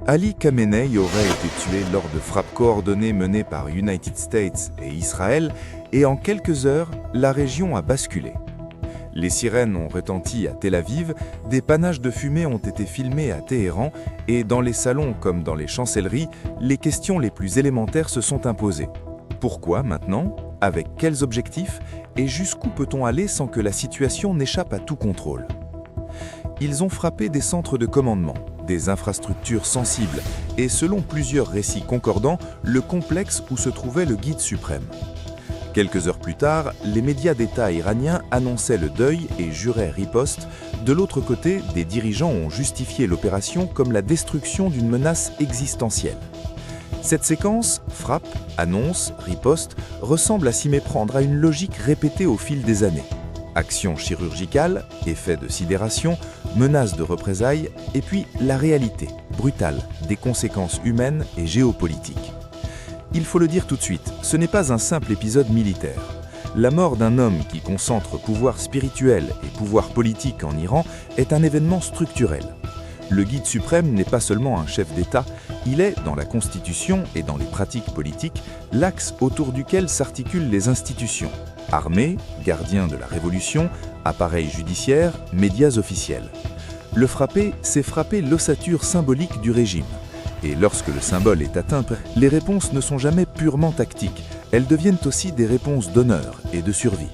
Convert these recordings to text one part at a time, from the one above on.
Ali Khamenei aurait été tué lors de frappes coordonnées menées par United States et Israël, et en quelques heures, la région a basculé. Les sirènes ont retenti à Tel Aviv, des panaches de fumée ont été filmés à Téhéran, et dans les salons comme dans les chancelleries, les questions les plus élémentaires se sont imposées. Pourquoi maintenant? Avec quels objectifs? Et jusqu'où peut-on aller sans que la situation n'échappe à tout contrôle? Ils ont frappé des centres de commandement, des infrastructures sensibles et, selon plusieurs récits concordants, le complexe où se trouvait le guide suprême. Quelques heures plus tard, les médias d'État iraniens annonçaient le deuil et juraient riposte. De l'autre côté, des dirigeants ont justifié l'opération comme la destruction d'une menace existentielle. Cette séquence, frappe, annonce, riposte, ressemble à s'y méprendre à une logique répétée au fil des années. Action chirurgicale, effet de sidération, menace de représailles, et puis la réalité, brutale, des conséquences humaines et géopolitiques. Il faut le dire tout de suite, ce n'est pas un simple épisode militaire. La mort d'un homme qui concentre pouvoir spirituel et pouvoir politique en Iran est un événement structurel. Le guide suprême n'est pas seulement un chef d'État, il est, dans la Constitution et dans les pratiques politiques, l'axe autour duquel s'articulent les institutions. Armée, gardien de la Révolution, appareil judiciaire, médias officiels. Le frapper, c'est frapper l'ossature symbolique du régime. Et lorsque le symbole est atteint, les réponses ne sont jamais purement tactiques, elles deviennent aussi des réponses d'honneur et de survie.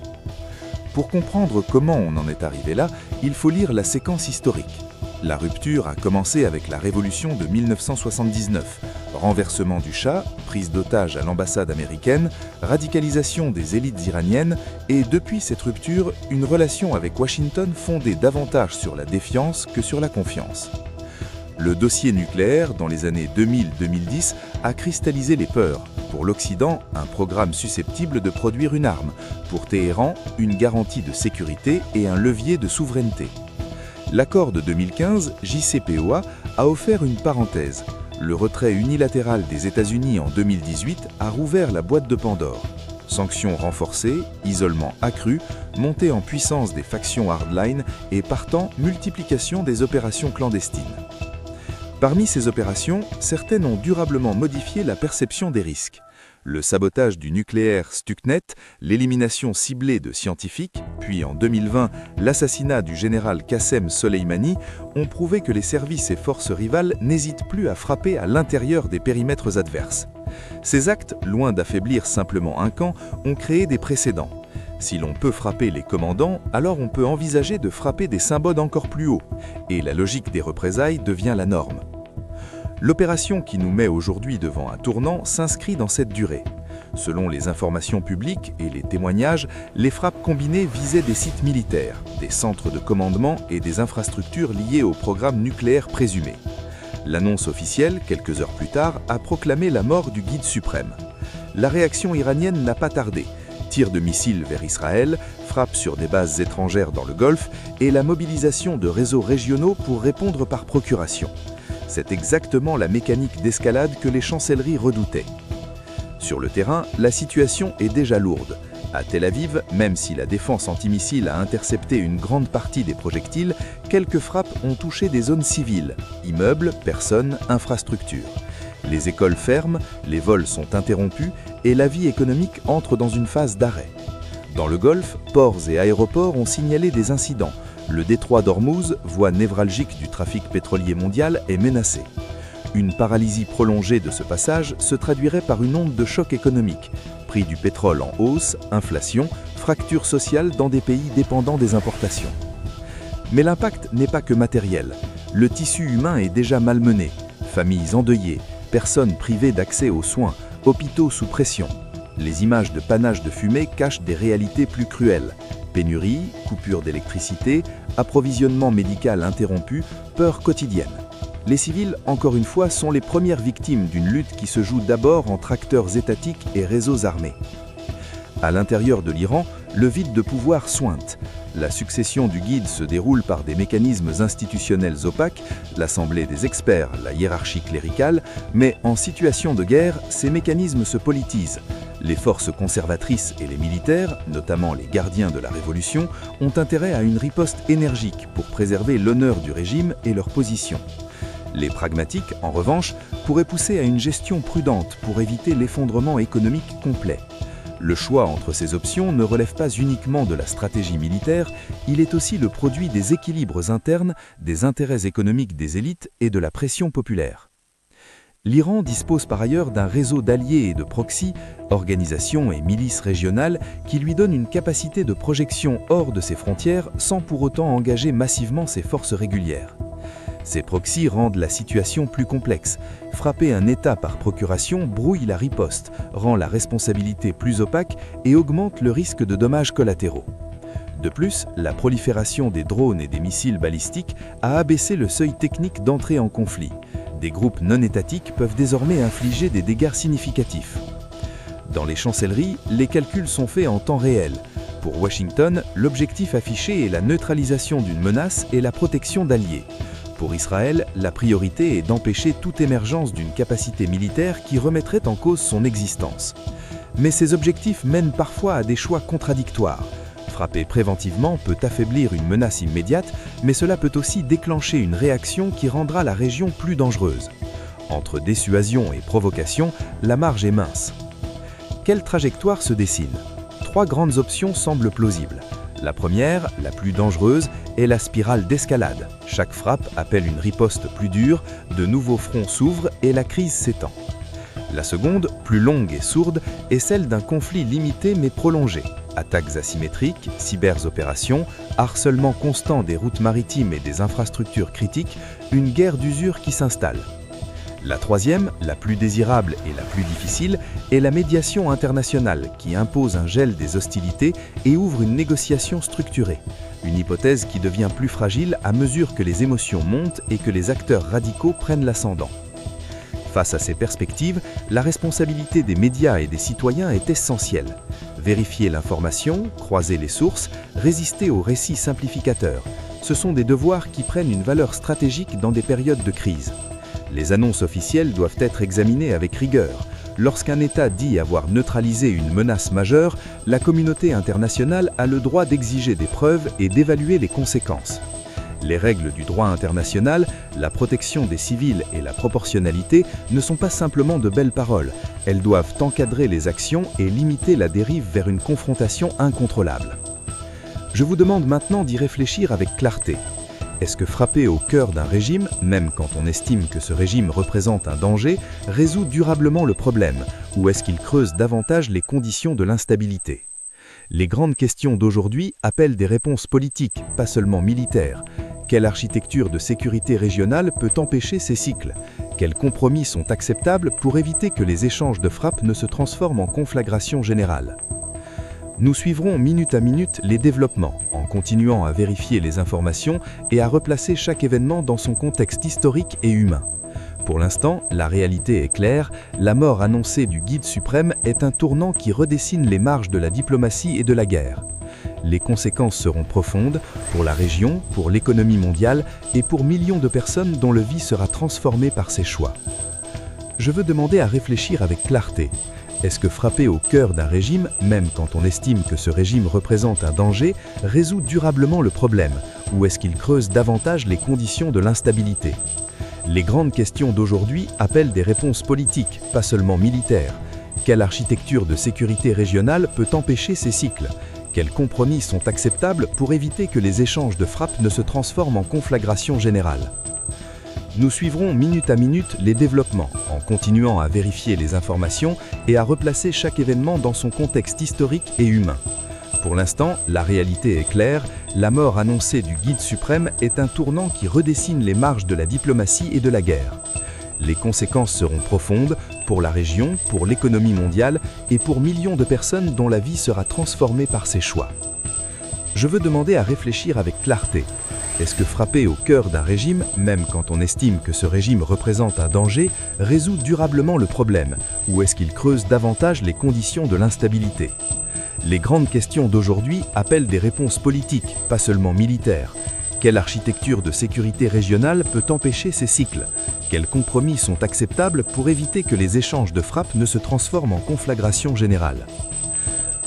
Pour comprendre comment on en est arrivé là, il faut lire la séquence historique. La rupture a commencé avec la révolution de 1979, renversement du Shah, prise d'otage à l'ambassade américaine, radicalisation des élites iraniennes et, depuis cette rupture, une relation avec Washington fondée davantage sur la défiance que sur la confiance. Le dossier nucléaire, dans les années 2000-2010, a cristallisé les peurs. Pour l'Occident, un programme susceptible de produire une arme. Pour Téhéran, une garantie de sécurité et un levier de souveraineté. L'accord de 2015, JCPOA, a offert une parenthèse. Le retrait unilatéral des États-Unis en 2018 a rouvert la boîte de Pandore. Sanctions renforcées, isolement accru, montée en puissance des factions hardline et, partant, multiplication des opérations clandestines. Parmi ces opérations, certaines ont durablement modifié la perception des risques. Le sabotage du nucléaire Stuxnet, l'élimination ciblée de scientifiques, puis en 2020, l'assassinat du général Qassem Soleimani ont prouvé que les services et forces rivales n'hésitent plus à frapper à l'intérieur des périmètres adverses. Ces actes, loin d'affaiblir simplement un camp, ont créé des précédents. Si l'on peut frapper les commandants, alors on peut envisager de frapper des symboles encore plus hauts, et la logique des représailles devient la norme. L'opération qui nous met aujourd'hui devant un tournant s'inscrit dans cette durée. Selon les informations publiques et les témoignages, les frappes combinées visaient des sites militaires, des centres de commandement et des infrastructures liées au programme nucléaire présumé. L'annonce officielle, quelques heures plus tard, a proclamé la mort du guide suprême. La réaction iranienne n'a pas tardé. Tirs de missiles vers Israël, frappes sur des bases étrangères dans le Golfe et la mobilisation de réseaux régionaux pour répondre par procuration. C'est exactement la mécanique d'escalade que les chancelleries redoutaient. Sur le terrain, la situation est déjà lourde. À Tel Aviv, même si la défense antimissile a intercepté une grande partie des projectiles, quelques frappes ont touché des zones civiles, immeubles, personnes, infrastructures. Les écoles ferment, les vols sont interrompus et la vie économique entre dans une phase d'arrêt. Dans le Golfe, ports et aéroports ont signalé des incidents. Le détroit d'Ormuz, voie névralgique du trafic pétrolier mondial, est menacé. Une paralysie prolongée de ce passage se traduirait par une onde de choc économique. Prix du pétrole en hausse, inflation, fracture sociale dans des pays dépendants des importations. Mais l'impact n'est pas que matériel. Le tissu humain est déjà malmené. Familles endeuillées, personnes privées d'accès aux soins, hôpitaux sous pression. Les images de panaches de fumée cachent des réalités plus cruelles. Pénurie, coupure d'électricité, approvisionnement médical interrompu, peur quotidienne. Les civils, encore une fois, sont les premières victimes d'une lutte qui se joue d'abord entre acteurs étatiques et réseaux armés. À l'intérieur de l'Iran, le vide de pouvoir sointe. La succession du guide se déroule par des mécanismes institutionnels opaques, l'assemblée des experts, la hiérarchie cléricale, mais en situation de guerre, ces mécanismes se politisent. Les forces conservatrices et les militaires, notamment les gardiens de la Révolution, ont intérêt à une riposte énergique pour préserver l'honneur du régime et leur position. Les pragmatiques, en revanche, pourraient pousser à une gestion prudente pour éviter l'effondrement économique complet. Le choix entre ces options ne relève pas uniquement de la stratégie militaire, il est aussi le produit des équilibres internes, des intérêts économiques des élites et de la pression populaire. L'Iran dispose par ailleurs d'un réseau d'alliés et de proxys, organisations et milices régionales qui lui donnent une capacité de projection hors de ses frontières sans pour autant engager massivement ses forces régulières. Ces proxys rendent la situation plus complexe. Frapper un État par procuration brouille la riposte, rend la responsabilité plus opaque et augmente le risque de dommages collatéraux. De plus, la prolifération des drones et des missiles balistiques a abaissé le seuil technique d'entrée en conflit. Des groupes non étatiques peuvent désormais infliger des dégâts significatifs. Dans les chancelleries, les calculs sont faits en temps réel. Pour Washington, l'objectif affiché est la neutralisation d'une menace et la protection d'alliés. Pour Israël, la priorité est d'empêcher toute émergence d'une capacité militaire qui remettrait en cause son existence. Mais ces objectifs mènent parfois à des choix contradictoires. Frapper préventivement peut affaiblir une menace immédiate, mais cela peut aussi déclencher une réaction qui rendra la région plus dangereuse. Entre dissuasion et provocation, la marge est mince. Quelle trajectoire se dessine? Trois grandes options semblent plausibles. La première, la plus dangereuse, est la spirale d'escalade. Chaque frappe appelle une riposte plus dure, de nouveaux fronts s'ouvrent et la crise s'étend. La seconde, plus longue et sourde, est celle d'un conflit limité mais prolongé. Attaques asymétriques, cyberopérations, harcèlement constant des routes maritimes et des infrastructures critiques, une guerre d'usure qui s'installe. La troisième, la plus désirable et la plus difficile, est la médiation internationale qui impose un gel des hostilités et ouvre une négociation structurée. Une hypothèse qui devient plus fragile à mesure que les émotions montent et que les acteurs radicaux prennent l'ascendant. Face à ces perspectives, la responsabilité des médias et des citoyens est essentielle. Vérifier l'information, croiser les sources, résister aux récits simplificateurs. Ce sont des devoirs qui prennent une valeur stratégique dans des périodes de crise. Les annonces officielles doivent être examinées avec rigueur. Lorsqu'un État dit avoir neutralisé une menace majeure, la communauté internationale a le droit d'exiger des preuves et d'évaluer les conséquences. Les règles du droit international, la protection des civils et la proportionnalité ne sont pas simplement de belles paroles. Elles doivent encadrer les actions et limiter la dérive vers une confrontation incontrôlable. Je vous demande maintenant d'y réfléchir avec clarté. Est-ce que frapper au cœur d'un régime, même quand on estime que ce régime représente un danger, résout durablement le problème, ou est-ce qu'il creuse davantage les conditions de l'instabilité? Les grandes questions d'aujourd'hui appellent des réponses politiques, pas seulement militaires. Quelle architecture de sécurité régionale peut empêcher ces cycles? Quels compromis sont acceptables pour éviter que les échanges de frappes ne se transforment en conflagration générale? Nous suivrons minute à minute les développements, en continuant à vérifier les informations et à replacer chaque événement dans son contexte historique et humain. Pour l'instant, la réalité est claire, la mort annoncée du guide suprême est un tournant qui redessine les marges de la diplomatie et de la guerre. Les conséquences seront profondes pour la région, pour l'économie mondiale et pour millions de personnes dont la vie sera transformée par ces choix. Je veux demander à réfléchir avec clarté. Est-ce que frapper au cœur d'un régime, même quand on estime que ce régime représente un danger, résout durablement le problème, ou est-ce qu'il creuse davantage les conditions de l'instabilité? Les grandes questions d'aujourd'hui appellent des réponses politiques, pas seulement militaires. Quelle architecture de sécurité régionale peut empêcher ces cycles? Quels compromis sont acceptables pour éviter que les échanges de frappes ne se transforment en conflagration générale? Nous suivrons minute à minute les développements, en continuant à vérifier les informations et à replacer chaque événement dans son contexte historique et humain. Pour l'instant, la réalité est claire, la mort annoncée du guide suprême est un tournant qui redessine les marges de la diplomatie et de la guerre. Les conséquences seront profondes pour la région, pour l'économie mondiale et pour millions de personnes dont la vie sera transformée par ces choix. Je veux demander à réfléchir avec clarté. Est-ce que frapper au cœur d'un régime, même quand on estime que ce régime représente un danger, résout durablement le problème, ou est-ce qu'il creuse davantage les conditions de l'instabilité? Les grandes questions d'aujourd'hui appellent des réponses politiques, pas seulement militaires. Quelle architecture de sécurité régionale peut empêcher ces cycles? Quels compromis sont acceptables pour éviter que les échanges de frappes ne se transforment en conflagration générale?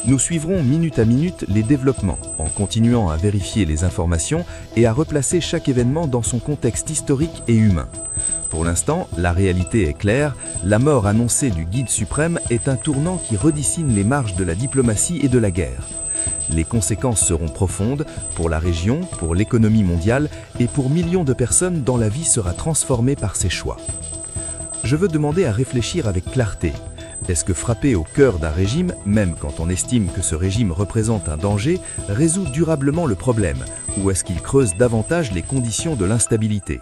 Nous suivrons minute à minute les développements, en continuant à vérifier les informations et à replacer chaque événement dans son contexte historique et humain. Pour l'instant, la réalité est claire, la mort annoncée du guide suprême est un tournant qui redessine les marges de la diplomatie et de la guerre. Les conséquences seront profondes pour la région, pour l'économie mondiale et pour millions de personnes dont la vie sera transformée par ces choix. Je veux demander à réfléchir avec clarté. Est-ce que frapper au cœur d'un régime, même quand on estime que ce régime représente un danger, résout durablement le problème, ou est-ce qu'il creuse davantage les conditions de l'instabilité ?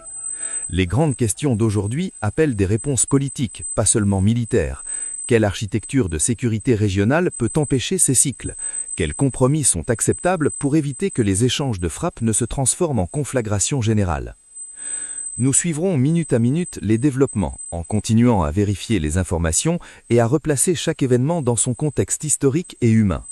Les grandes questions d'aujourd'hui appellent des réponses politiques, pas seulement militaires. Quelle architecture de sécurité régionale peut empêcher ces cycles ? Quels compromis sont acceptables pour éviter que les échanges de frappes ne se transforment en conflagration générale ? Nous suivrons minute à minute les développements, en continuant à vérifier les informations et à replacer chaque événement dans son contexte historique et humain.